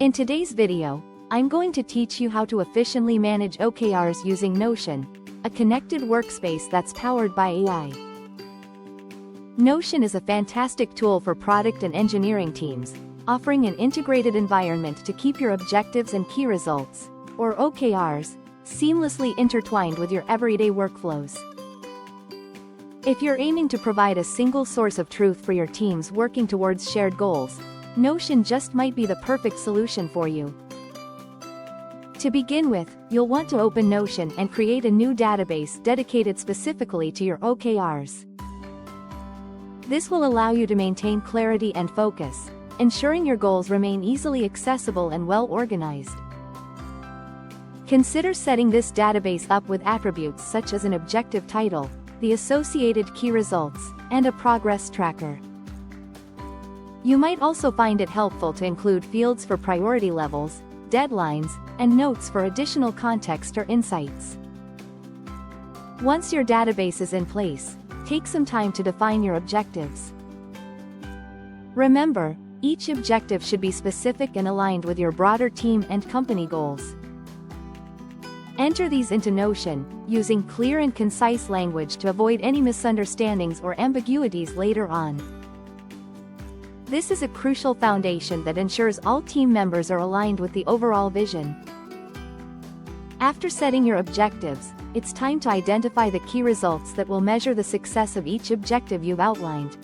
In today's video, I'm going to teach you how to efficiently manage OKRs using Notion, a connected workspace that's powered by AI. Notion is a fantastic tool for product and engineering teams, offering an integrated environment to keep your objectives and key results, or OKRs, seamlessly intertwined with your everyday workflows. If you're aiming to provide a single source of truth for your teams working towards shared goals, Notion just might be the perfect solution for you. To begin with, you'll want to open Notion and create a new database dedicated specifically to your OKRs. This will allow you to maintain clarity and focus, ensuring your goals remain easily accessible and well organized. Consider setting this database up with attributes such as an objective title, the associated key results, and a progress tracker. You might also find it helpful to include fields for priority levels, deadlines, and notes for additional context or insights. Once your database is in place, take some time to define your objectives. Remember, each objective should be specific and aligned with your broader team and company goals. Enter these into Notion, using clear and concise language to avoid any misunderstandings or ambiguities later on. This is a crucial foundation that ensures all team members are aligned with the overall vision. After setting your objectives, it's time to identify the key results that will measure the success of each objective you've outlined.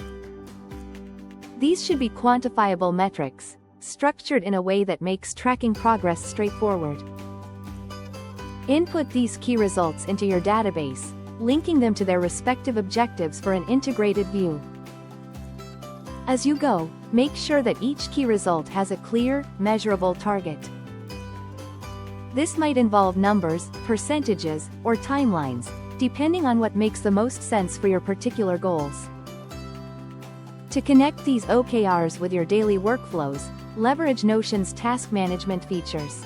These should be quantifiable metrics, structured in a way that makes tracking progress straightforward. Input these key results into your database, linking them to their respective objectives for an integrated view. As you go, make sure that each key result has a clear, measurable target. This might involve numbers, percentages, or timelines, depending on what makes the most sense for your particular goals. To connect these OKRs with your daily workflows, leverage Notion's task management features.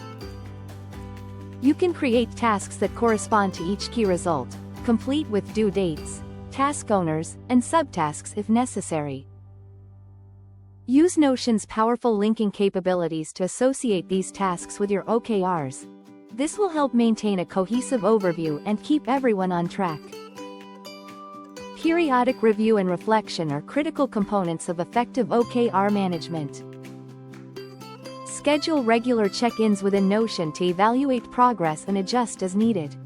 You can create tasks that correspond to each key result, complete with due dates, task owners, and subtasks if necessary. Use Notion's powerful linking capabilities to associate these tasks with your OKRs. This will help maintain a cohesive overview and keep everyone on track. Periodic review and reflection are critical components of effective OKR management. Schedule regular check-ins within Notion to evaluate progress and adjust as needed.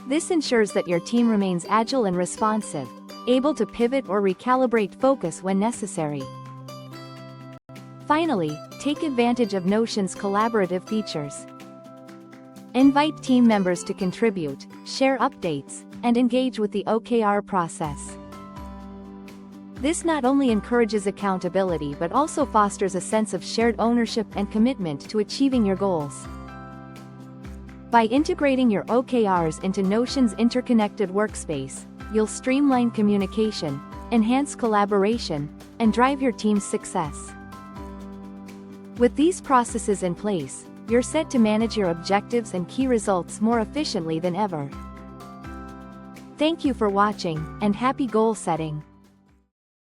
This ensures that your team remains agile and responsive, able to pivot or recalibrate focus when necessary. Finally, take advantage of Notion's collaborative features. Invite team members to contribute, share updates, and engage with the OKR process. This not only encourages accountability but also fosters a sense of shared ownership and commitment to achieving your goals. By integrating your OKRs into Notion's interconnected workspace, you'll streamline communication, enhance collaboration, and drive your team's success. With these processes in place, you're set to manage your objectives and key results more efficiently than ever. Thank you for watching, and happy goal setting!